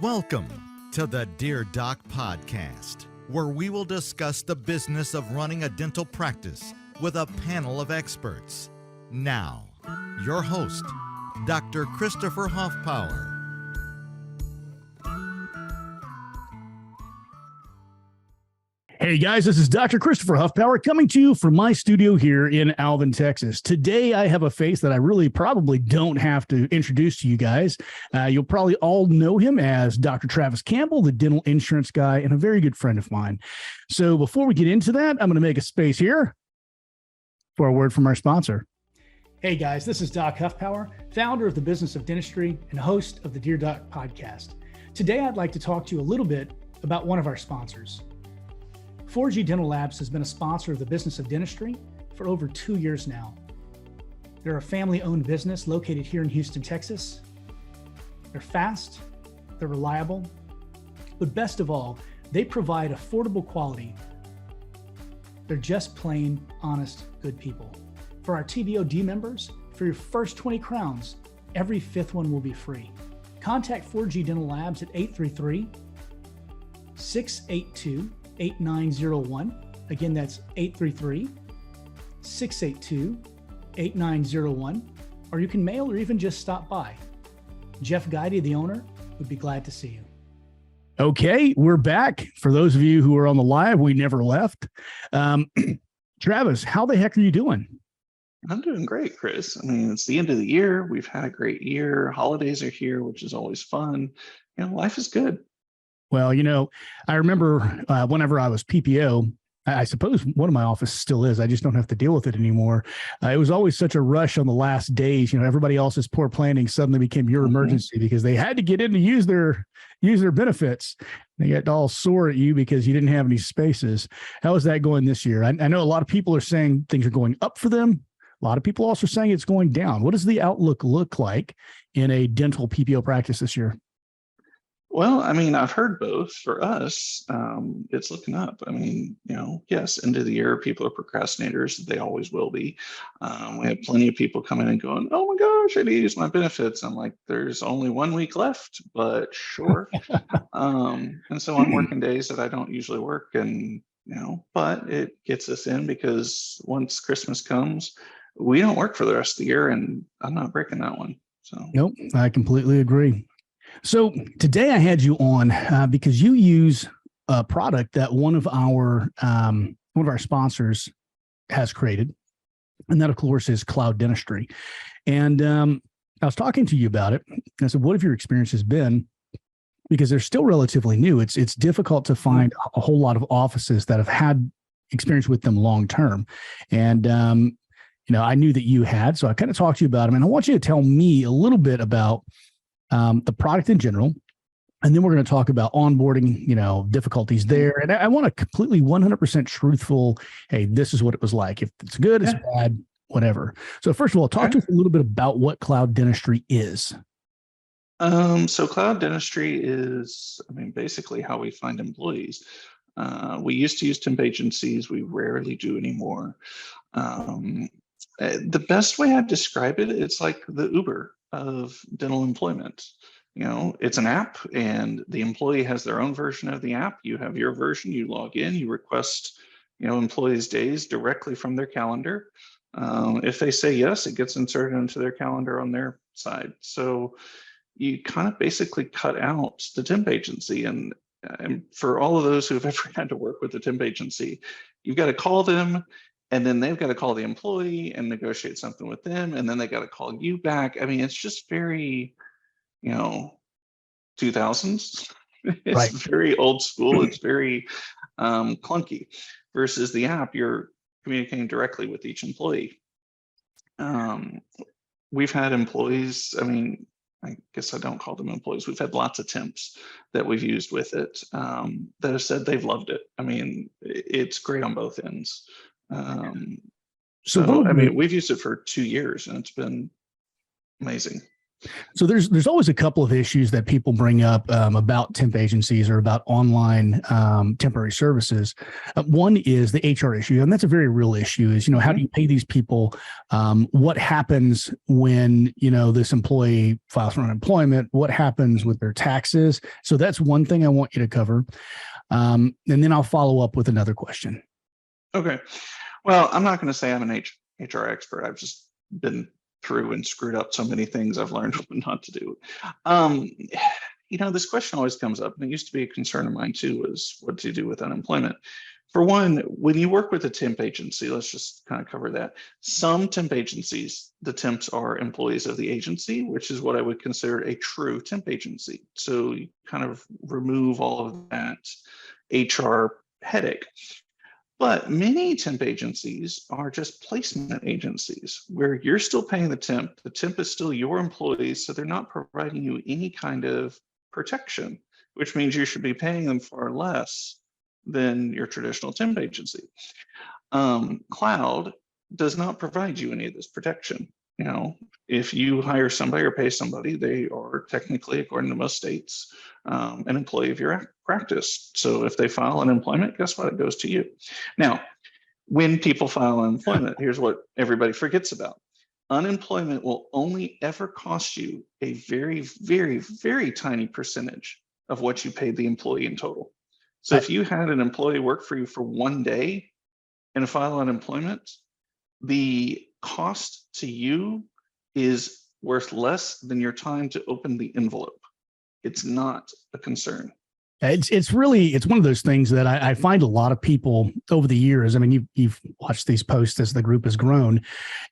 Welcome to the Dear Doc podcast, where we will discuss the business of running a dental practice with a panel of experts. Now, your host, Dr. Christopher Hoffpower. Hey guys, this is Dr. Christopher Hoffpower coming to you from my studio here in Alvin, Texas. Today, I have a face that I really probably don't have to introduce to you guys. You'll probably all know him as Dr. Travis Campbell, the dental insurance guy, and a very good friend of mine. So before we get into that, I'm going to make a space here for a word from our sponsor. Hey guys, this is Doc Hoffpower, founder of the Business of Dentistry and host of the Dear Doc podcast. Today, I'd like to talk to you a little bit about one of our sponsors. 4G Dental Labs has been a sponsor of the Business of Dentistry for over 2 years now. They're a family-owned business located here in Houston, Texas. They're fast, they're reliable, but best of all, they provide affordable quality. They're just plain, honest, good people. For our TBOD members, for your first 20 crowns, every fifth one will be free. Contact 4G Dental Labs at 833-682-8901. Again, that's 833-682-8901. Or you can mail or even just stop by. Jeff Guidey, the owner, would be glad to see you. Okay, we're back. For those of you who are on the live, we never left. Travis, how the heck are you doing? I'm doing great, Chris. I mean, it's the end of the year. We've had a great year. Holidays are here, which is always fun. You know, life is good. Well, I remember whenever I was PPO, I suppose one of my offices still is. I just don't have to deal with it anymore. It was always such a rush on the last days. Everybody else's poor planning suddenly became your emergency because they had to get in to use their benefits. They get all sore at you because you didn't have any spaces. How is that going this year? I know a lot of people are saying things are going up for them. A lot of people also saying it's going down. What does the outlook look like in a dental PPO practice this year? Well, I mean, I've heard both. For us, it's looking up. I mean, yes, end of the year, people are procrastinators. They always will be. We have plenty of people coming in and going, oh my gosh, I need to use my benefits. I'm like, there's only 1 week left, but sure. And so on working days that I don't usually work, and, but it gets us in because once Christmas comes, we don't work for the rest of the year, and I'm not breaking that one. So nope, I completely agree. So today I had you on because you use a product that one of our sponsors has created, and that of course is Cloud Dentistry. And I was talking to you about it, and I said, "What have your experiences been?" Because they're still relatively new. It's difficult to find a whole lot of offices that have had experience with them long term, and I knew that you had, so I kind of talked to you about them, and I want you to tell me a little bit about the product in general, and then we're going to talk about onboarding, difficulties there. And I want a completely 100% truthful, hey, this is what it was like. If it's good, it's bad, whatever. So first of all, talk to us a little bit about what Cloud Dentistry is. So Cloud Dentistry is, basically how we find employees. We used to use temp agencies. We rarely do anymore. The best way I'd describe it, it's like the Uber of dental employment. It's an app, and the employee has their own version of the app. You have your version. You log in, you request employees' days directly from their calendar. If they say yes, it gets inserted into their calendar on their side. So you kind of basically cut out the temp agency. And for all of those who've ever had to work with a temp agency, you've got to call them, and then they've got to call the employee and negotiate something with them. And then they got to call you back. It's just very, 2000s. It's Right. Very old school. It's very clunky versus the app. You're communicating directly with each employee. We've had employees, I guess I don't call them employees. We've had lots of temps that we've used with it that have said they've loved it. It's great on both ends. We've used it for 2 years, and it's been amazing. So there's always a couple of issues that people bring up about temp agencies or about online temporary services. One is the HR issue, and that's a very real issue. Is how do you pay these people? What happens when this employee files for unemployment? What happens with their taxes? So that's one thing I want you to cover, and then I'll follow up with another question. Okay. Well, I'm not going to say I'm an HR expert. I've just been through and screwed up so many things. I've learned what not to do. This question always comes up, and it used to be a concern of mine too, was what to do with unemployment. For one, when you work with a temp agency, let's just kind of cover that. Some temp agencies, the temps are employees of the agency, which is what I would consider a true temp agency. So you kind of remove all of that HR headache. But many temp agencies are just placement agencies where you're still paying the temp. The temp is still your employee, so they're not providing you any kind of protection, which means you should be paying them far less than your traditional temp agency. Cloud does not provide you any of this protection. If you hire somebody or pay somebody, they are technically, according to most states, an employee of your practice. So if they file unemployment, guess what? It goes to you. Now, when people file unemployment, here's what everybody forgets about. Unemployment will only ever cost you a very, very, very tiny percentage of what you paid the employee in total. So if you had an employee work for you for one day and file unemployment, the cost to you is worth less than your time to open the envelope. It's not a concern. It's one of those things that I find a lot of people over the years. I mean, you've watched these posts as the group has grown,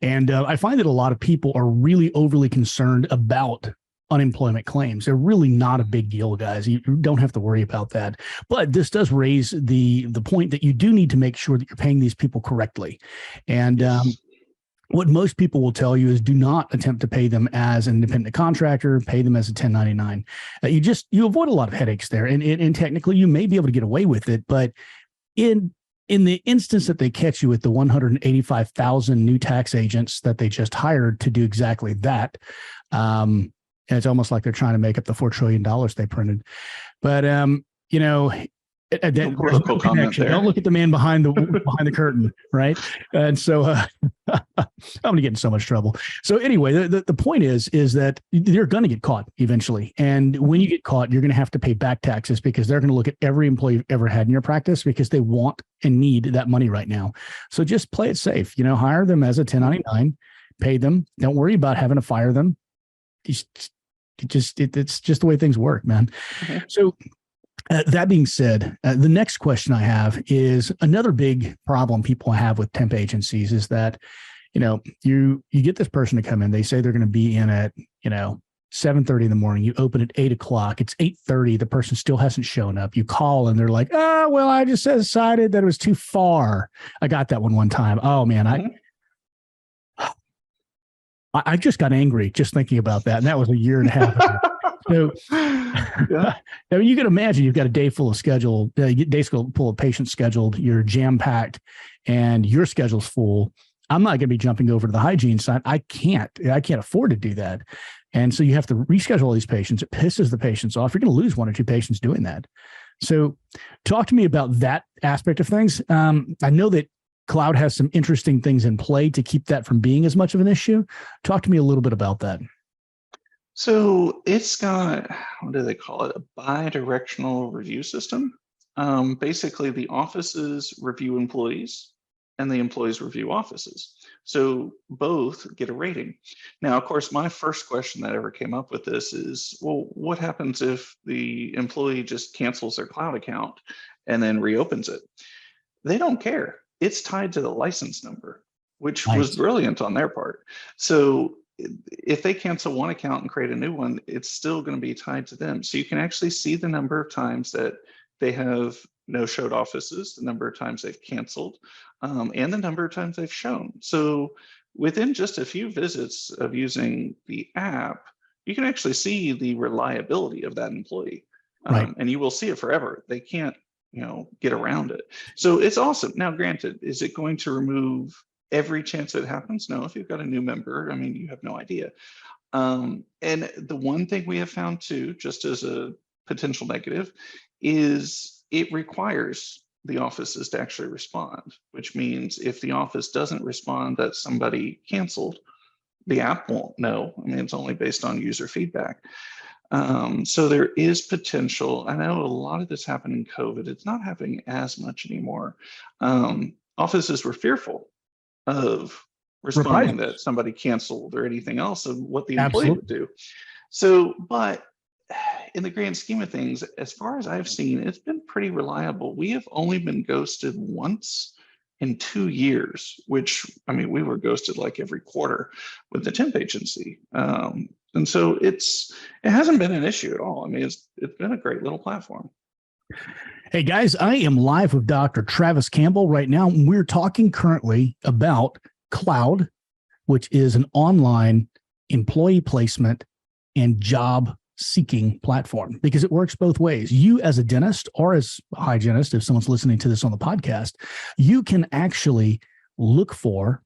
and I find that a lot of people are really overly concerned about unemployment claims. They're really not a big deal, guys. You don't have to worry about that. But this does raise the point that you do need to make sure that you're paying these people correctly. And what most people will tell you is do not attempt to pay them as an independent contractor, pay them as a 1099. You avoid a lot of headaches there. And technically you may be able to get away with it, but in the instance that they catch you with the 185,000 new tax agents that they just hired to do exactly that, and it's almost like they're trying to make up the $4 trillion they printed. But, political comment there. Don't look at the man behind the curtain, right? And so I'm going to get in so much trouble. So anyway, the point is that you're going to get caught eventually. And when you get caught, you're going to have to pay back taxes because they're going to look at every employee you've ever had in your practice because they want and need that money right now. So just play it safe. Hire them as a 1099, pay them. Don't worry about having to fire them. It's just the way things work, man. Okay. So that being said, the next question I have is another big problem people have with temp agencies is that, you get this person to come in, they say they're going to be in at, 7:30 in the morning, you open at 8:00, it's 8:30, the person still hasn't shown up. You call and they're like, well, I just decided that it was too far. I got that one time. Oh man, I just got angry just thinking about that. And that was a year and a half ago. So yeah. Now you can imagine you've got a day full of full of patients scheduled, you're jam-packed and your schedule's full. I'm not going to be jumping over to the hygiene side. I can't afford to do that. And so you have to reschedule all these patients. It pisses the patients off. You're going to lose one or two patients doing that. So talk to me about that aspect of things. I know that Cloud has some interesting things in play to keep that from being as much of an issue. Talk to me a little bit about that. So it's got, what do they call it? A bi-directional review system. Basically, the offices review employees and the employees review offices. So both get a rating. Now, of course, my first question that ever came up with this is, well, what happens if the employee just cancels their Cloud account and then reopens it? They don't care. It's tied to the license number, which was brilliant on their part. So if they cancel one account and create a new one, it's still going to be tied to them. So you can actually see the number of times that they have no-showed offices, the number of times they've canceled, and the number of times they've shown. So within just a few visits of using the app, you can actually see the reliability of that employee. And you will see it forever. They can't get around it. So it's awesome. Now, granted, is it going to remove every chance that it happens? No, if you've got a new member, I mean, you have no idea. And the one thing we have found too, just as a potential negative, is it requires the offices to actually respond, which means if the office doesn't respond that somebody canceled, the app won't know. I mean, it's only based on user feedback. So there is potential. I know a lot of this happened in COVID. It's not happening as much anymore. Offices were fearful of responding Reprisals. that somebody canceled or anything else and what the employee would Absolutely. do. So, but in the grand scheme of things, as far as I've seen, it's been pretty reliable. We have only been ghosted once in 2 years, which, I mean, we were ghosted like every quarter with the temp agency. And so it hasn't been an issue at all. I mean, it's been a great little platform. Hey guys, I am live with Dr. Travis Campbell right now. We're talking currently about Cloud, which is an online employee placement and job seeking platform, because it works both ways. You as a dentist or as a hygienist, if someone's listening to this on the podcast, you can actually look for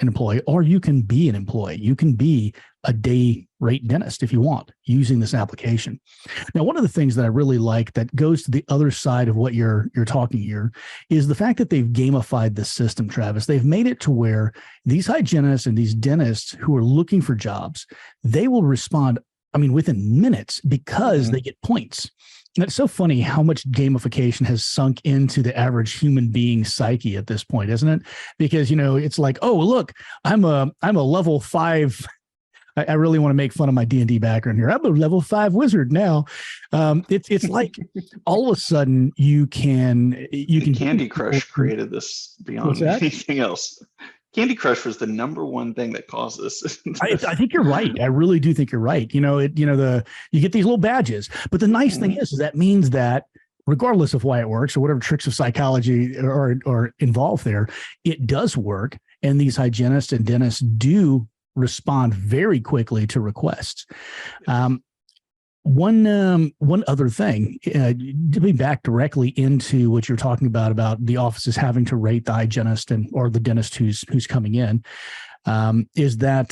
an employee, or you can be an employee. You can be a day rate dentist if you want, using this application. Now, one of the things that I really like that goes to the other side of what you're talking here is the fact that they've gamified the system, Travis. They've made it to where these hygienists and these dentists who are looking for jobs, they will respond, I mean, within minutes, because they get points. And it's so funny how much gamification has sunk into the average human being psyche at this point, isn't it? Because, you know, it's like, oh, look, I'm a level 5. I really want to make fun of my D&D background here. I'm a level 5 wizard now. It's like all of a sudden you can Candy Crush created this beyond anything else. Candy Crush was the number one thing that caused this. I think you're right. I really do think you're right. You get these little badges, but the nice thing is that means that regardless of why it works or whatever tricks of psychology are involved there, it does work. And these hygienists and dentists do respond very quickly to requests. One other thing, to be back directly into what you're talking about the offices having to rate the hygienist or the dentist who's coming in, is that,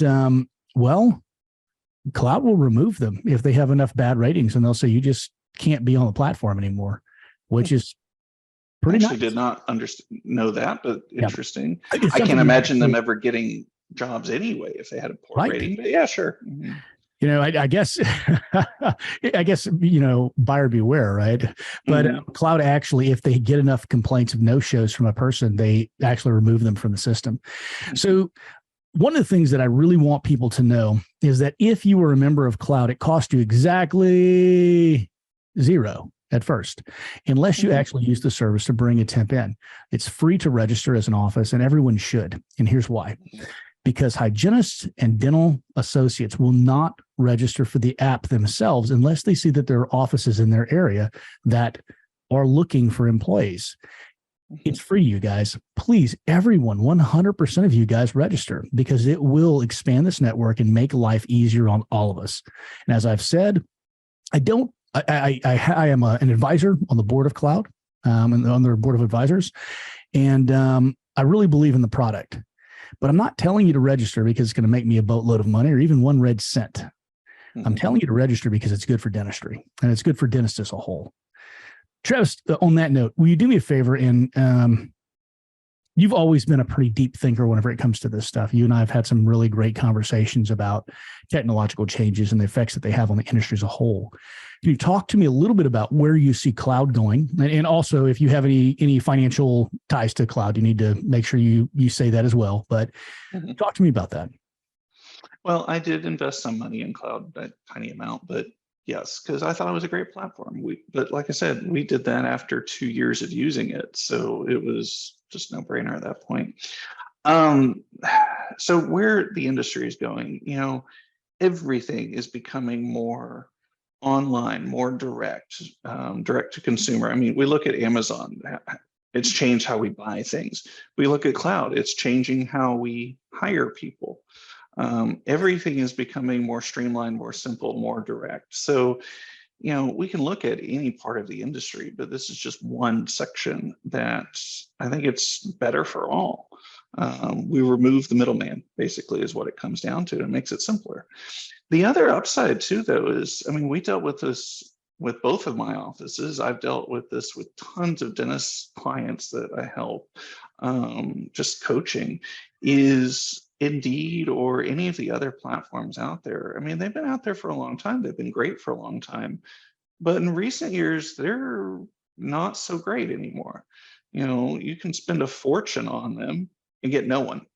Cloud will remove them if they have enough bad ratings, and they'll say you just can't be on the platform anymore, which is pretty nice. Did not know that, but interesting. It's I can't imagine them ever getting jobs anyway if they had a poor rating, but yeah, sure. You know, I guess, buyer beware, right? But Cloud actually, if they get enough complaints of no-shows from a person, they actually remove them from the system. So one of the things that I really want people to know is that if you were a member of Cloud, it cost you exactly $0 at first, unless you actually use the service to bring a temp in. It's free to register as an office, and everyone should. And here's why. Because hygienists and dental associates will not register for the app themselves unless they see that there are offices in their area that are looking for employees. It's free, you guys. Please, everyone, 100% of you guys register, because it will expand this network and make life easier on all of us. And as I've said, I am an advisor on the board of Cloud, and on their board of advisors, and I really believe in the product. But I'm not telling you to register because it's going to make me a boatload of money or even 1 red cent. I'm telling you to register because it's good for dentistry, and it's good for dentists as a whole. Travis, on that note, will you do me a favor? And you've always been a pretty deep thinker whenever it comes to this stuff. You and I have had some really great conversations about technological changes and the effects that they have on the industry as a whole. Can you talk to me a little bit about where you see Cloud going? And also, if you have any financial ties to Cloud, you need to make sure you say that as well. But talk to me about that. Well, I did invest some money in Cloud, a tiny amount, but yes, because I thought it was a great platform. But like I said, we did that after 2 years of using it. So it was just no brainer at that point. So where the industry is going, everything is becoming more online, more direct to consumer. I mean, we look at Amazon, it's changed how we buy things. We look at Cloud, it's changing how we hire people. Everything is becoming more streamlined, more simple, more direct. So, we can look at any part of the industry, but this is just one section that I think it's better for all. We remove the middleman, basically, is what it comes down to. It makes it simpler. The other upside too, though, is, I mean, we dealt with this with both of my offices. I've dealt with this with tons of dentist clients that I help, just coaching, is Indeed or any of the other platforms out there. I mean, they've been out there for a long time. They've been great for a long time. But in recent years, they're not so great anymore. You know, you can spend a fortune on them and get no one.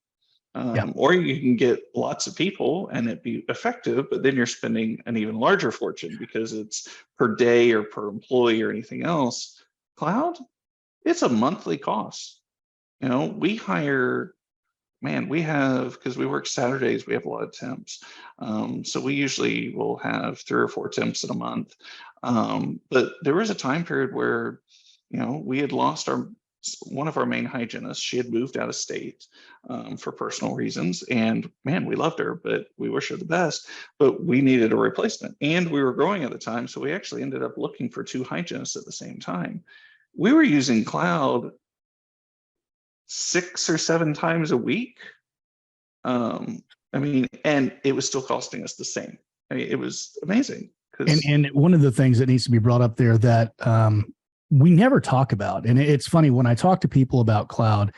Yeah. Or you can get lots of people and it be effective, but then you're spending an even larger fortune because it's per day or per employee or anything else. Cloud, it's a monthly cost. You know, we hire, man, we have, because we work Saturdays, we have a lot of temps. So we usually will have 3 or 4 temps in a month. But there was a time period where, you know, we had lost one of our main hygienists. She had moved out of state for personal reasons, and man, we loved her, but we wish her the best. But we needed a replacement, and we were growing at the time, so we actually ended up looking for 2 hygienists at the same time. We were using Cloud 6 or 7 times a week. I mean, and it was still costing us the same. I mean, it was amazing. And one of the things that needs to be brought up there that we never talk about, and it's funny when I talk to people about Cloud,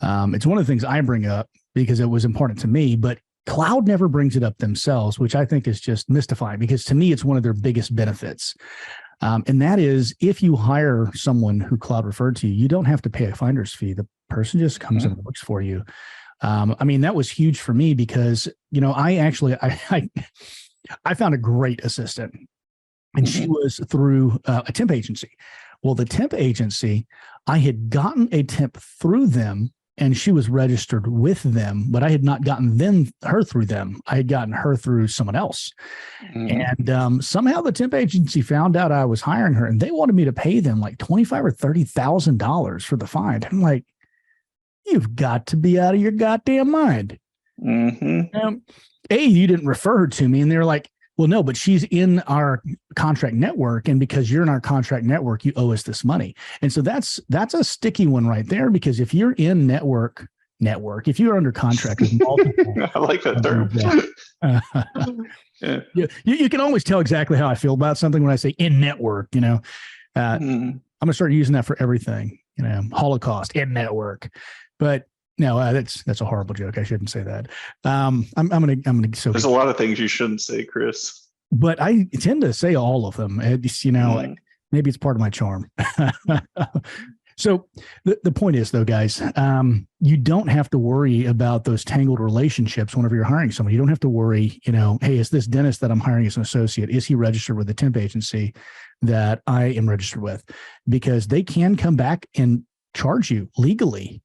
it's one of the things I bring up because it was important to me, but Cloud never brings it up themselves, which I think is just mystifying, because to me, it's one of their biggest benefits. And that is, if you hire someone who Cloud referred to you, you don't have to pay a finder's fee. The person just comes and works for you. I mean, that was huge for me because, you know, I found a great assistant, and she was through a temp agency. Well, the temp agency, I had gotten a temp through them, and she was registered with them, but I had not gotten her through them. I had gotten her through someone else. And somehow the temp agency found out I was hiring her, and they wanted me to pay them like $25,000 or $30,000 for the fine. I'm like, you've got to be out of your goddamn mind. You didn't refer her to me. And they're like, well, no, but she's in our contract network. And because you're in our contract network, you owe us this money. And so that's a sticky one right there, because if you're in network, if you're under contract with multiple, I like that term. Yeah. You can always tell exactly how I feel about something when I say in network, you know. I'm going to start using that for everything, you know, Holocaust, in network. But no, that's a horrible joke. I shouldn't say that. I'm gonna. So there's a lot of things you shouldn't say, Chris. But I tend to say all of them. It's, you know, like, maybe it's part of my charm. So the point is, though, guys, you don't have to worry about those tangled relationships whenever you're hiring someone. You don't have to worry, you know, hey, is this dentist that I'm hiring as an associate, is he registered with the temp agency that I am registered with? Because they can come back and charge you legally.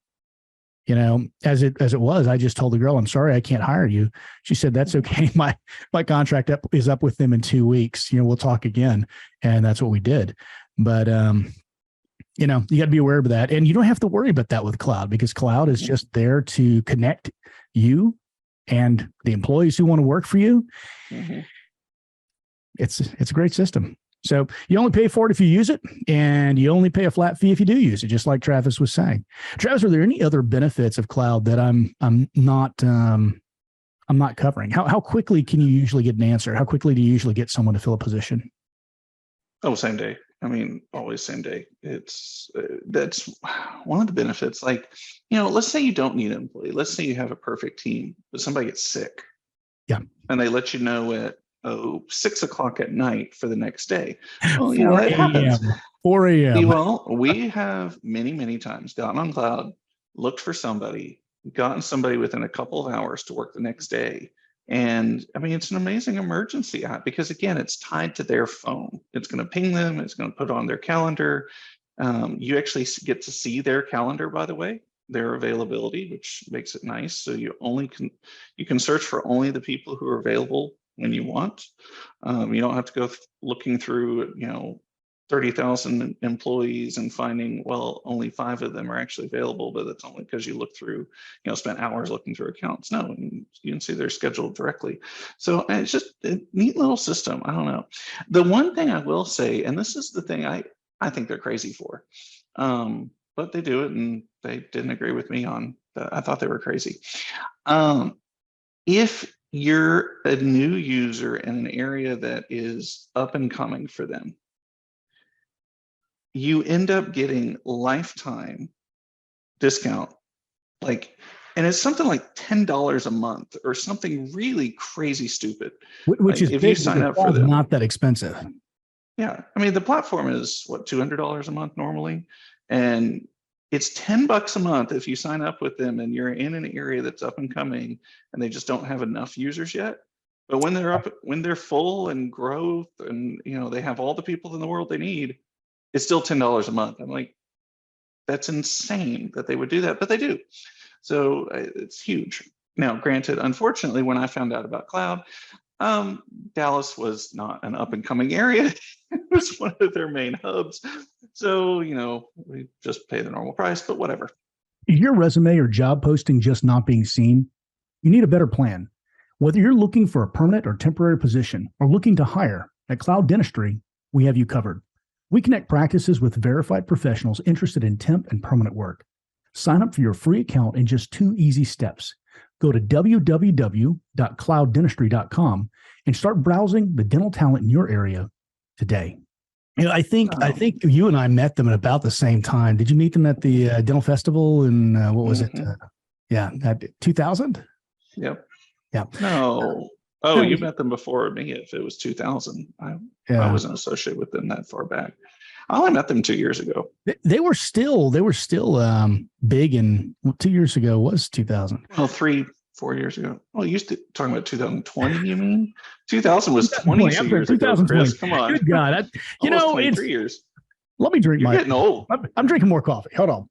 You know, as it was, I just told the girl, I'm sorry, I can't hire you. She said, that's okay. My contract is up with them in 2 weeks. You know, we'll talk again. And that's what we did. But, you know, you got to be aware of that. And you don't have to worry about that with Cloud, because Cloud is just there to connect you and the employees who want to work for you. It's a great system. So you only pay for it if you use it, and you only pay a flat fee if you do use it, just like Travis was saying. Travis, are there any other benefits of Cloud that I'm not covering? How quickly can you usually get an answer? How quickly do you usually get someone to fill a position? Oh, same day. I mean, always same day. It's that's one of the benefits. Like, you know, let's say you don't need an employee. Let's say you have a perfect team, but somebody gets sick. Yeah. And they let you know at 6 o'clock at night for the next day. Well, you know, it happens. 4 a.m. Well, we have many times gotten on Cloud, looked for somebody, gotten somebody within a couple of hours to work the next day. And I mean, it's an amazing emergency app because, again, it's tied to their phone. It's going to ping them. It's going to put on their calendar. You actually get to see their calendar, by the way, their availability, which makes it nice. So you can search for only the people who are available when you want. You don't have to go looking through, you know, 30,000 employees and finding, well, only 5 of them are actually available, but that's only because you looked through, you know, spent hours looking through accounts. No, you can see they're scheduled directly. So it's just a neat little system. I don't know. The one thing I will say, and this is the thing I think they're crazy for, but they do it, and they didn't agree with me on I thought they were crazy. If you're a new user in an area that is up and coming for them, you end up getting lifetime discount, and it's something like $10 a month or something really crazy stupid. Which is if you sign up for them, not that expensive. Yeah, I mean the platform is what, $200 a month normally, and it's $10 a month if you sign up with them and you're in an area that's up and coming and they just don't have enough users yet. But when they're full and growth and they have all the people in the world they need, it's still $10 a month. I'm like, that's insane that they would do that, but they do. So it's huge. Now, granted, unfortunately, when I found out about Cloud, Dallas was not an up and coming area. It was one of their main hubs. So, we just pay the normal price, but whatever. Is your resume or job posting just not being seen? You need a better plan. Whether you're looking for a permanent or temporary position or looking to hire, at Cloud Dentistry, we have you covered. We connect practices with verified professionals interested in temp and permanent work. Sign up for your free account in just 2 easy steps. Go to www.clouddentistry.com and start browsing the dental talent in your area today. I think you and I met them at about the same time. Did you meet them at the dental festival in what was it? 2000? Yep. Yeah. No. Oh, you met them before me. If it was 2000, I wasn't associated with them that far back. I only met them 2 years ago. They were still big, and 2 years ago was 2000. Well, 3-4 years ago. Well, you used to talking about 2020. You mean 2000 was 22 years ago, Chris? Come on. Good God, it's 3 years. Let me drink. You're getting old. I'm drinking more coffee. Hold on.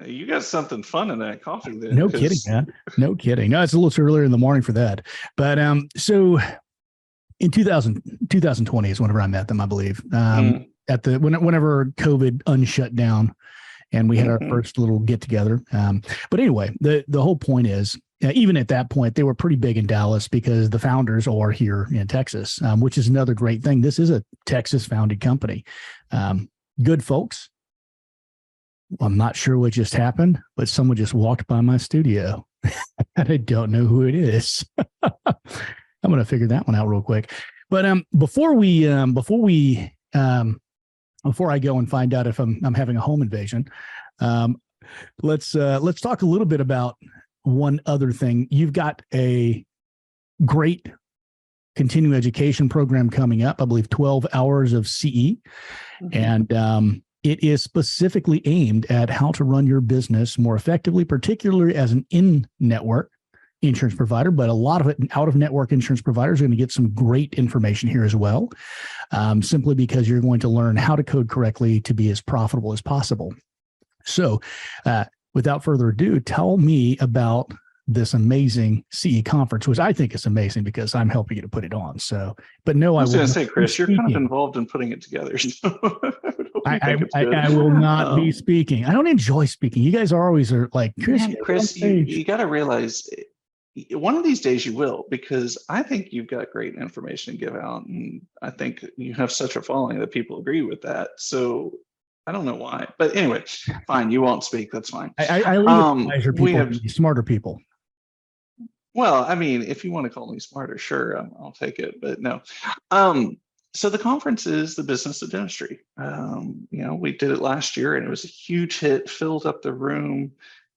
You got something fun in that coffee there. No kidding, man. No kidding. No, it's a little too early in the morning for that. But so in 2020 is whenever I met them, I believe. Whenever COVID unshut down and we had our first little get together. But anyway, the whole point is, even at that point, they were pretty big in Dallas because the founders are here in Texas, which is another great thing. This is a Texas founded company. Good folks. I'm not sure what just happened, but someone just walked by my studio and I don't know who it is. I'm going to figure that one out real quick. But before I go and find out if I'm having a home invasion, let's talk a little bit about one other thing. You've got a great continuing education program coming up, I believe 12 hours of CE. And it is specifically aimed at how to run your business more effectively, particularly as an in-network insurance provider, but a lot of it out-of-network insurance providers are going to get some great information here as well, simply because you're going to learn how to code correctly to be as profitable as possible. So without further ado, tell me about this amazing CE conference, which I think is amazing because I'm helping you to put it on. So, but no, I was going to say, Chris, you're kind of involved in putting it together. So I will not be speaking. I don't enjoy speaking. You guys are always like, Chris, you got to realize one of these days you will, because I think you've got great information to give out. And I think you have such a following that people agree with that. So I don't know why, but anyway, fine. You won't speak. That's fine. I leave people, smarter people. Well, I mean, if you want to call me smarter, sure, I'll take it, but no. So the conference is the business of dentistry. We did it last year and it was a huge hit, filled up the room.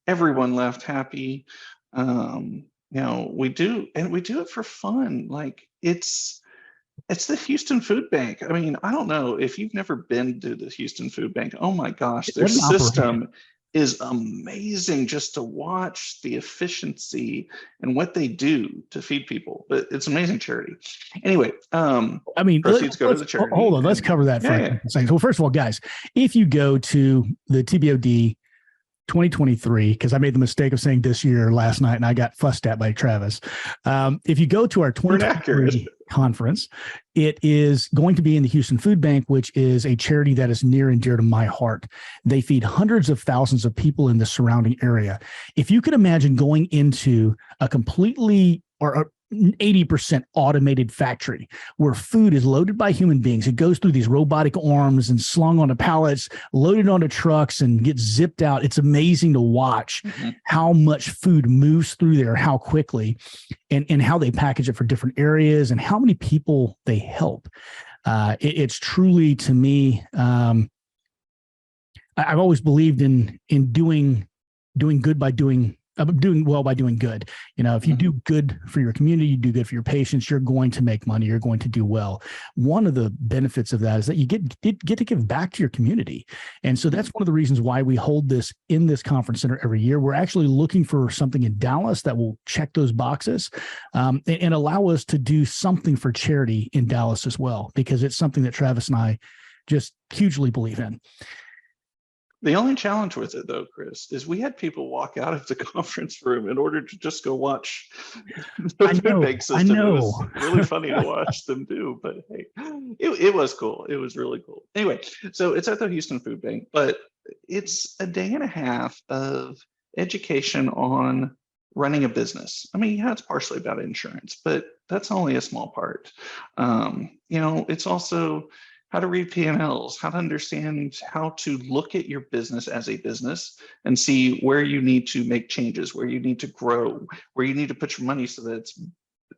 Everyone left happy. We do it for fun. Like it's the Houston Food Bank. I mean, I don't know if you've never been to the Houston Food Bank. Oh my gosh, their system is amazing just to watch the efficiency and what they do to feed people. But it's amazing charity. Anyway, I mean, proceeds go to the charity. Hold on, let's cover that for a second. Well, first of all, guys, if you go to the TBOD 2023, because I made the mistake of saying this year last night and I got fussed at by Travis. If you go to our 2023 conference, it is going to be in the Houston Food Bank, which is a charity that is near and dear to my heart. They feed hundreds of thousands of people in the surrounding area. If you could imagine going into a completely or 80% automated factory where food is loaded by human beings. It goes through these robotic arms and slung onto pallets, loaded onto trucks, and gets zipped out. It's amazing to watch how much food moves through there, how quickly, and how they package it for different areas and how many people they help. It's truly, to me, I've always believed in doing good by doing well by doing good. If you do good for your community, you do good for your patients, you're going to make money, you're going to do well. One of the benefits of that is that you get to give back to your community. And so that's one of the reasons why we hold this in this conference center every year. We're actually looking for something in Dallas that will check those boxes and allow us to do something for charity in Dallas as well, because it's something that Travis and I just hugely believe in. The only challenge with it, though, Chris, is we had people walk out of the conference room in order to just go watch the food bank system. It was really funny to watch them do, but hey, it was cool. It was really cool. Anyway, so it's at the Houston Food Bank, but it's a day and a half of education on running a business. I mean, yeah, it's partially about insurance, but that's only a small part. It's also how to read P&Ls, how to understand how to look at your business as a business and see where you need to make changes, where you need to grow, where you need to put your money so that it's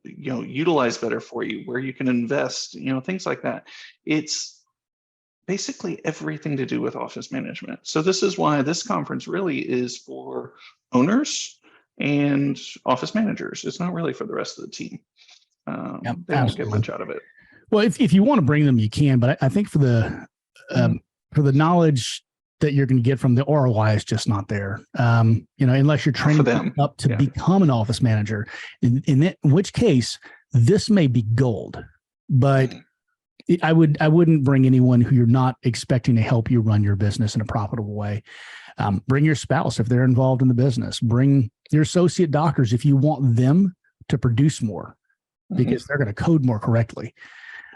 utilized better for you, where you can invest, things like that. It's basically everything to do with office management. So this is why this conference really is for owners and office managers. It's not really for the rest of the team. They won't get much out of it. Well, if you want to bring them, you can. But I think for the knowledge that you're going to get from the ROI is just not there. Unless you're training them up to become an office manager, in which case this may be gold. But I wouldn't bring anyone who you're not expecting to help you run your business in a profitable way. Bring your spouse if they're involved in the business. Bring your associate doctors if you want them to produce more, because they're going to code more correctly.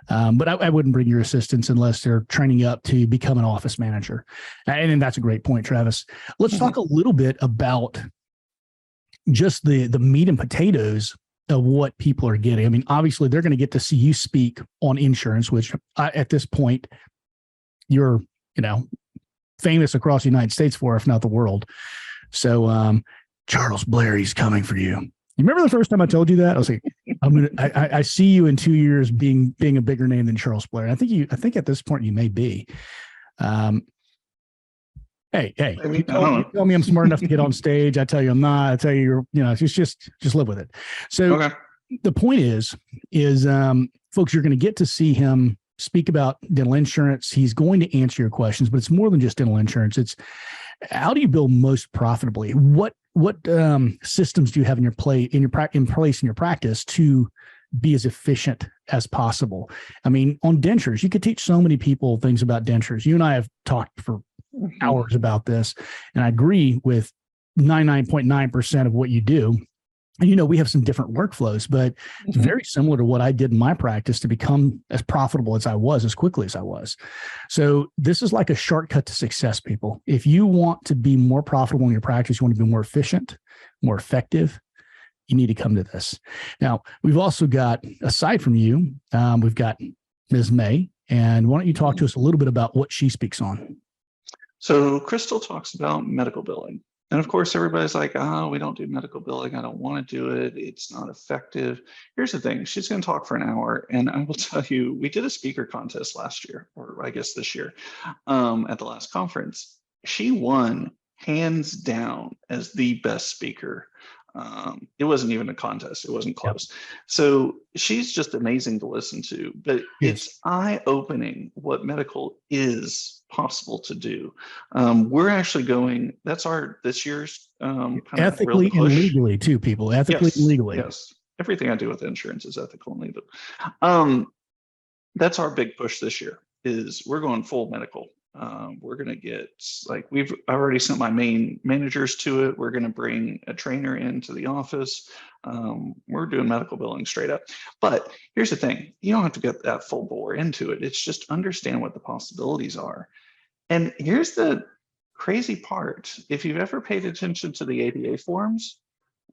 But I wouldn't bring your assistants unless they're training up to become an office manager. And that's a great point, Travis. Let's talk a little bit about just the meat and potatoes of what people are getting. I mean, obviously, they're going to get to see you speak on insurance, which at this point, you're, famous across the United States for, if not the world. So Charles Blair, he's coming for you. You remember the first time I told you that? I was like, I see you in 2 years being a bigger name than Charles Blair. And I think at this point you may be. Hey, you tell me I'm smart enough to get on stage. I tell you I'm not. I tell you just live with it. So the point is folks, you're going to get to see him speak about dental insurance. He's going to answer your questions, but it's more than just dental insurance. It's how do you build most profitably? What systems do you have in place in your practice to be as efficient as possible? I mean, on dentures, you could teach so many people things about dentures. You and I have talked for hours about this, and I agree with 99.9% of what you do. And, we have some different workflows, but it's very similar to what I did in my practice to become as profitable as I was, as quickly as I was. So this is like a shortcut to success, people. If you want to be more profitable in your practice, you want to be more efficient, more effective, you need to come to this. Now, we've also got, aside from you, we've got Ms. May. And why don't you talk to us a little bit about what she speaks on? So Crystal talks about medical billing. And of course, everybody's like, we don't do medical billing. I don't want to do it. It's not effective. Here's the thing. She's going to talk for an hour. And I will tell you, we did a speaker contest last year, or I guess this year, at the last conference. She won hands down as the best speaker. It wasn't even a contest. It wasn't close. Yep. So she's just amazing to listen to, but it's eye-opening what medical is possible to do. We're actually going, that's this year's ethically and legally too, people. Ethically and legally. Yes. Everything I do with insurance is ethical and legal. That's our big push this year is we're going full medical. We're going to get I've already sent my main managers to it. We're going to bring a trainer into the office. We're doing medical billing straight up. But here's the thing. You don't have to get that full bore into it. It's just understand what the possibilities are. And here's the crazy part. If you've ever paid attention to the ADA forms,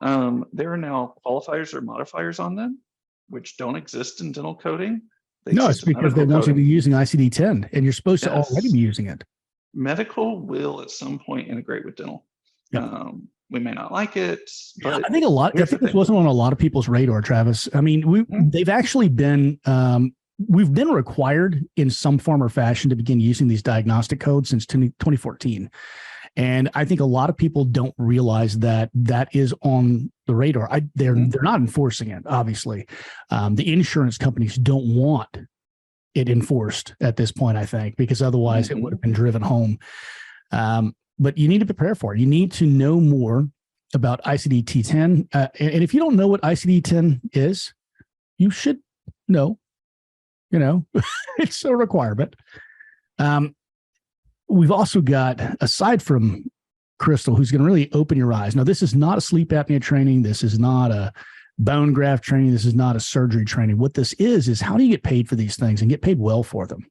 There are now qualifiers or modifiers on them, which don't exist in dental coding. They No, it's exist in because they medical want you to be coding. using ICD-10, and you're supposed to already Yes. be using it. Medical will at some point integrate with dental. Yep. We may not like it, but I think this wasn't on a lot of people's radar, Travis. I mean, they've actually been, we've been required in some form or fashion to begin using these diagnostic codes since 2014. And I think a lot of people don't realize that that is on the radar. They're not enforcing it, obviously. The insurance companies don't want it enforced at this point, I think, because otherwise it would have been driven home. But you need to prepare for it. You need to know more about ICD-10. And if you don't know what ICD-10 is, you should know. It's a requirement. We've also got, aside from Crystal, who's going to really open your eyes. Now, this is not a sleep apnea training. This is not a bone graft training. This is not a surgery training. What this is how do you get paid for these things and get paid well for them?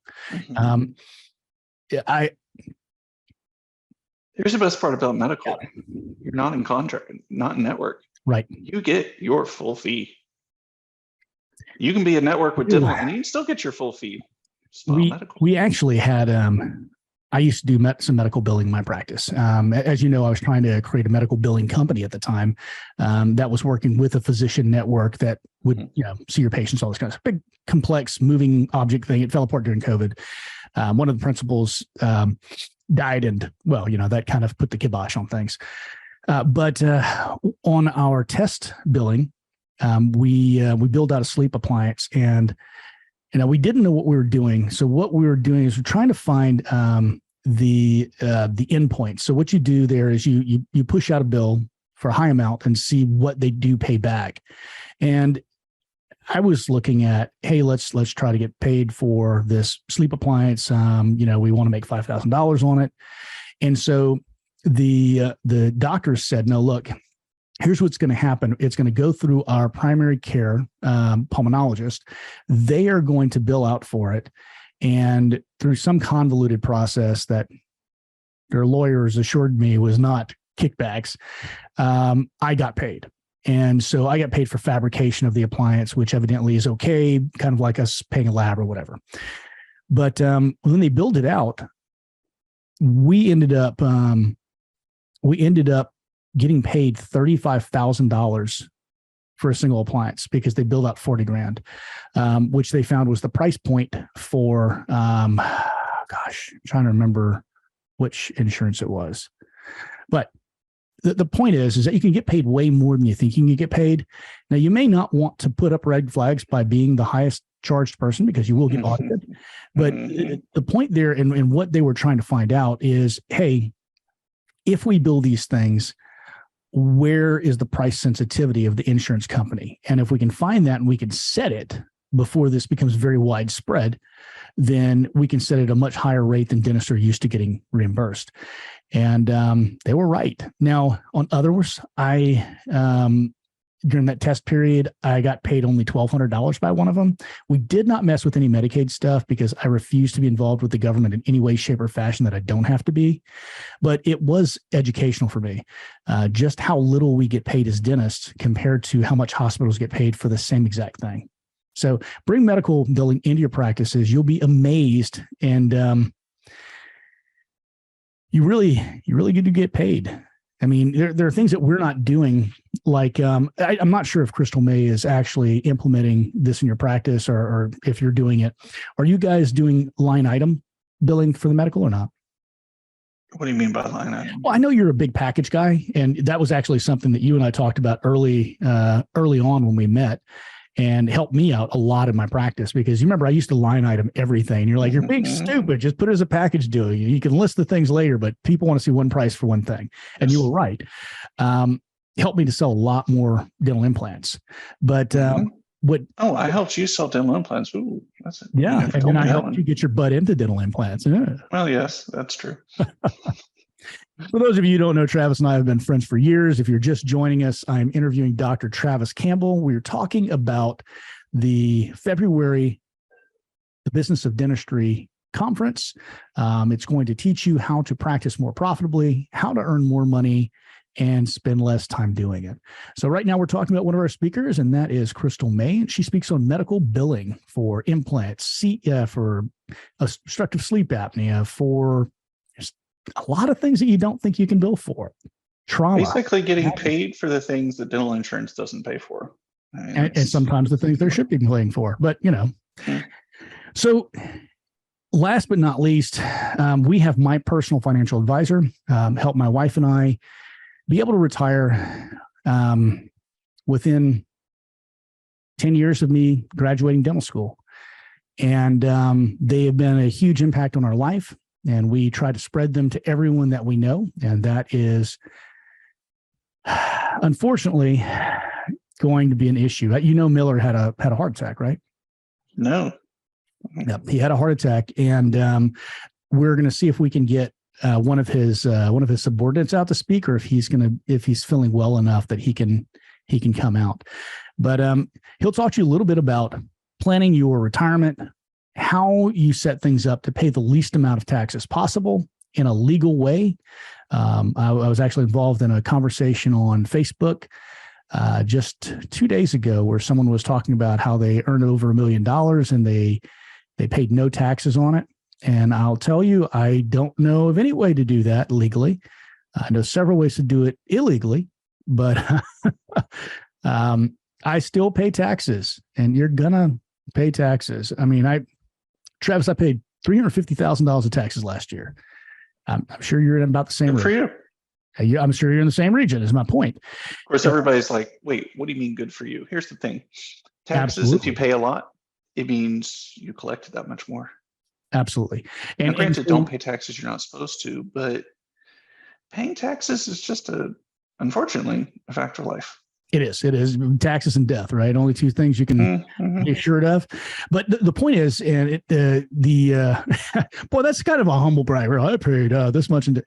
Here's the best part about medical. You're not in contract, not in network. Right. You get your full fee. You can be a network with dental and you can still get your full fee. We actually had, I used to do some medical billing in my practice. As you know, I was trying to create a medical billing company at the time that was working with a physician network that would, see your patients, all this kind of big, complex, moving object thing. It fell apart during COVID. One of the principals died, and that kind of put the kibosh on things. But on our test billing, we built out a sleep appliance, and we didn't know what we were doing. So what we were doing is we're trying to find the endpoint. So what you do there is you push out a bill for a high amount and see what they do pay back. And I was looking at, hey, let's try to get paid for this sleep appliance. We want to make $5,000 on it. And so the doctors said, no, look, here's what's going to happen. It's going to go through our primary care pulmonologist. They are going to bill out for it. And through some convoluted process that their lawyers assured me was not kickbacks, I got paid. And so I got paid for fabrication of the appliance, which evidently is okay, kind of like us paying a lab or whatever. But when they billed it out, we ended up getting paid $35,000 for a single appliance because they billed out $40,000, which they found was the price point for, I'm trying to remember which insurance it was. But the point is that you can get paid way more than you think you can get paid. Now, you may not want to put up red flags by being the highest charged person because you will get audited. But the point there and what they were trying to find out is, hey, if we bill these things, where is the price sensitivity of the insurance company? And if we can find that and we can set it before this becomes very widespread, then we can set it at a much higher rate than dentists are used to getting reimbursed. And they were right. Now, on others, during that test period, I got paid only $1,200 by one of them. We did not mess with any Medicaid stuff because I refuse to be involved with the government in any way, shape, or fashion that I don't have to be. But it was educational for me, just how little we get paid as dentists compared to how much hospitals get paid for the same exact thing. So bring medical billing into your practices. You'll be amazed. And you really get to get paid. I mean, there are things that we're not doing. Like, I'm not sure if Crystal May is actually implementing this in your practice or if you're doing it. Are you guys doing line item billing for the medical or not? What do you mean by line item? Well, I know you're a big package guy, and that was actually something that you and I talked about early on when we met, and helped me out a lot in my practice because you remember I used to line item everything. You're like, you're being stupid. Just put it as a package deal. You can list the things later, but people want to see one price for one thing. And you were right. Helped me to sell a lot more dental implants. But I helped you sell dental implants. Ooh, that's it. Yeah. And then I helped you get your butt into dental implants. Yeah. Well, yes, that's true. For those of you who don't know, Travis and I have been friends for years. If you're just joining us, I'm interviewing Dr. Travis Campbell. We're talking about the February The Business of Dentistry Conference. It's going to teach you how to practice more profitably, how to earn more money, and spend less time doing it. So right now we're talking about one of our speakers, and that is Crystal May. She speaks on medical billing for implants, for obstructive sleep apnea, for a lot of things that you don't think you can bill for. Trauma. Basically getting paid for the things that dental insurance doesn't pay for. And sometimes the things they should be paying for. But, So last but not least, we have my personal financial advisor help my wife and I be able to retire within 10 years of me graduating dental school. And they have been a huge impact on our life. And we try to spread them to everyone that we know. And that is, unfortunately, going to be an issue. Miller had a heart attack, right? No. Yep, he had a heart attack, and we're going to see if we can get one of his subordinates out to speak, or if he's feeling well enough that he can come out. But he'll talk to you a little bit about planning your retirement, how you set things up to pay the least amount of taxes possible in a legal way. I was actually involved in a conversation on Facebook just 2 days ago where someone was talking about how they earned over $1 million and they paid no taxes on it. And I'll tell you, I don't know of any way to do that legally. I know several ways to do it illegally, but I still pay taxes, and you're gonna pay taxes. I mean, Travis, I paid $350,000 of taxes last year. I'm sure you're in about the same region. For you. I'm sure you're in the same region, is my point. Of course, everybody's like, wait, what do you mean good for you? Here's the thing. Taxes, Absolutely. If you pay a lot, it means you collected that much more. Absolutely. And granted, don't pay taxes you're not supposed to, but paying taxes is just unfortunately, a fact of life. It is taxes and death, right? Only two things you can be assured of. But the point is, and boy, that's kind of a humble brag. I paid this much, and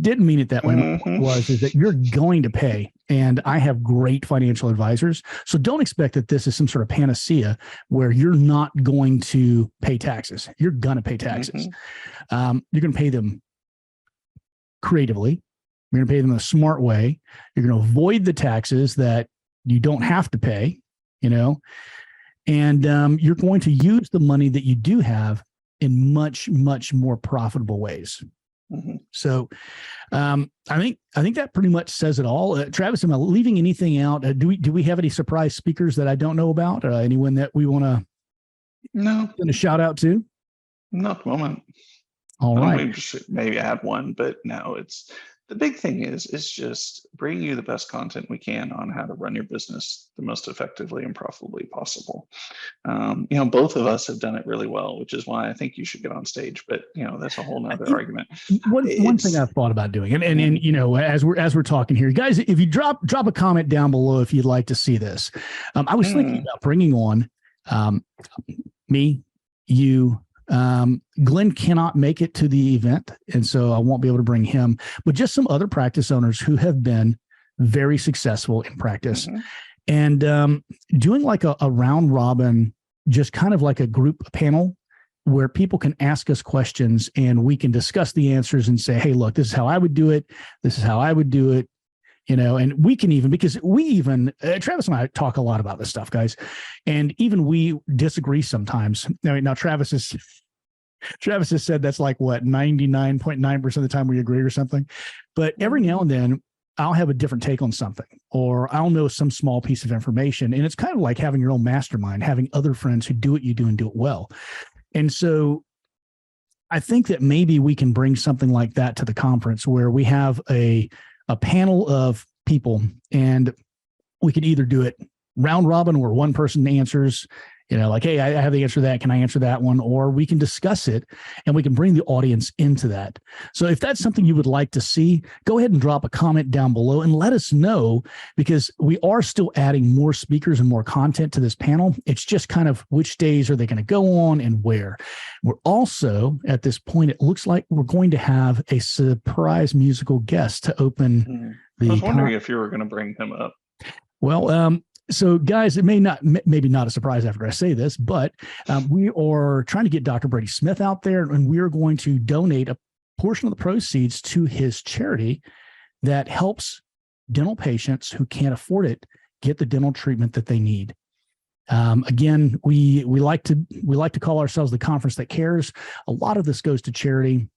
didn't mean it that way. My point is that you're going to pay, and I have great financial advisors. So don't expect that this is some sort of panacea where you're not going to pay taxes. You're going to pay taxes. You're going to pay them creatively. You're going to pay them in a smart way. You're going to avoid the taxes that you don't have to pay, and you're going to use the money that you do have in much, much more profitable ways. So I think that pretty much says it all. Travis, am I leaving anything out? Do we have any surprise speakers that I don't know about? Anyone that we want to shout out to? Not at the moment. All right. Maybe add one, but no, the big thing is just bringing you the best content we can on how to run your business the most effectively and profitably possible. Both of us have done it really well, which is why I think you should get on stage. But that's a whole nother argument. One thing I've thought about doing, and as we're talking here, guys, if you drop a comment down below if you'd like to see this. I was thinking about bringing on me, you. Glenn cannot make it to the event, and so I won't be able to bring him, but just some other practice owners who have been very successful in practice. And doing like a round robin, just kind of like a group panel where people can ask us questions and we can discuss the answers and say, hey, look, this is how I would do it. This is how I would do it. And we can because Travis and I talk a lot about this stuff, guys. And even we disagree sometimes. Now Travis has said that's like what, 99.9% of the time we agree or something. But every now and then I'll have a different take on something, or I'll know some small piece of information. And it's kind of like having your own mastermind, having other friends who do what you do and do it well. And so I think that maybe we can bring something like that to the conference where we have a panel of people, and we could either do it round robin where one person answers, like, hey, I have the answer to that. Can I answer that one? Or we can discuss it and we can bring the audience into that. So if that's something you would like to see, go ahead and drop a comment down below and let us know, because we are still adding more speakers and more content to this panel. It's just kind of which days are they going to go on and where. We're also, at this point, it looks like we're going to have a surprise musical guest to open the. I was wondering if you were going to bring him up. Well, so guys, it maybe not a surprise after I say this, but we are trying to get Dr. Brady Smith out there, and we are going to donate a portion of the proceeds to his charity that helps dental patients who can't afford it get the dental treatment that they need. Again, we like to call ourselves the conference that cares. A lot of this goes to charity.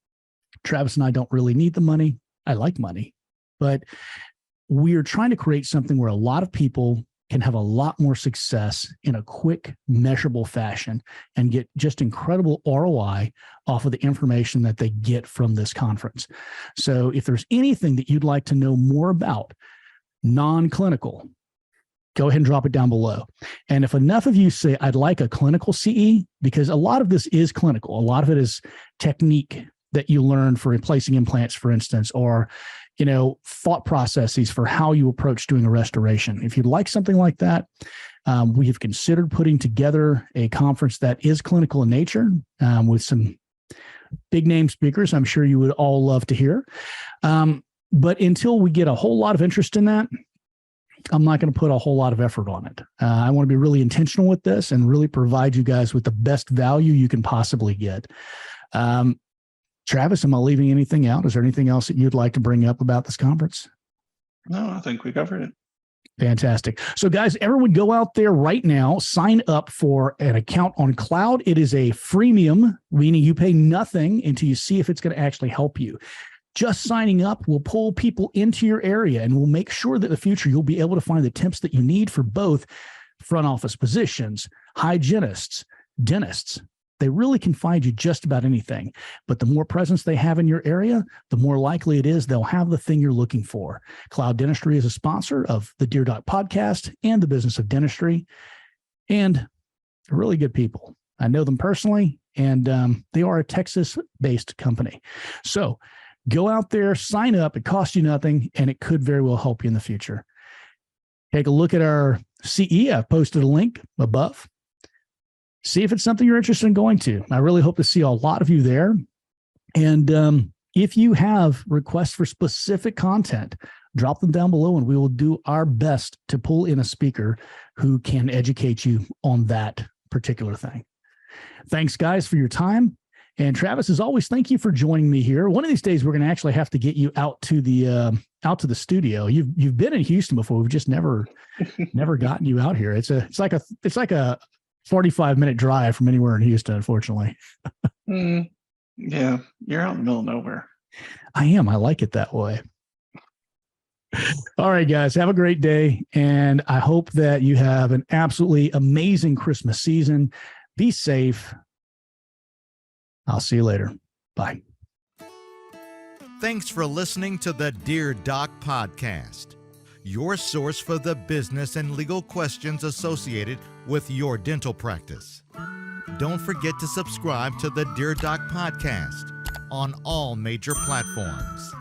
Travis and I don't really need the money. I like money, but we are trying to create something where a lot of people can have a lot more success in a quick, measurable fashion and get just incredible ROI off of the information that they get from this conference. So if there's anything that you'd like to know more about, non-clinical, go ahead and drop it down below. And if enough of you say, I'd like a clinical CE, because a lot of this is clinical, a lot of it is technique that you learn for replacing implants, for instance, or thought processes for how you approach doing a restoration. If you'd like something like that, we have considered putting together a conference that is clinical in nature with some big name speakers I'm sure you would all love to hear. But until we get a whole lot of interest in that, I'm not going to put a whole lot of effort on it. I want to be really intentional with this and really provide you guys with the best value you can possibly get. Travis, am I leaving anything out? Is there anything else that you'd like to bring up about this conference? No, I think we covered it. Fantastic. So guys, everyone go out there right now, sign up for an account on Cloud. It is a freemium, meaning you pay nothing until you see if it's going to actually help you. Just signing up will pull people into your area and will make sure that in the future you'll be able to find the temps that you need for both front office positions, hygienists, dentists. They really can find you just about anything. But the more presence they have in your area, the more likely it is they'll have the thing you're looking for. Cloud Dentistry is a sponsor of the Dear Doc podcast and the Business of Dentistry. And they're really good people. I know them personally, and they are a Texas-based company. So go out there, sign up. It costs you nothing, and it could very well help you in the future. Take a look at our CE. I've posted a link above. See if it's something you're interested in going to. I really hope to see a lot of you there. And if you have requests for specific content, drop them down below and we will do our best to pull in a speaker who can educate you on that particular thing. Thanks, guys, for your time. And Travis, as always, thank you for joining me here. One of these days, we're going to actually have to get you out to the studio. You've been in Houston before. We've just never gotten you out here. It's like a 45-minute drive from anywhere in Houston, unfortunately. Yeah, you're out in the middle of nowhere. I am. I like it that way. All right, guys, have a great day. And I hope that you have an absolutely amazing Christmas season. Be safe. I'll see you later. Bye. Thanks for listening to the Dear Doc podcast, your source for the business and legal questions associated with your dental practice. Don't forget to subscribe to the Dear Doc podcast on all major platforms.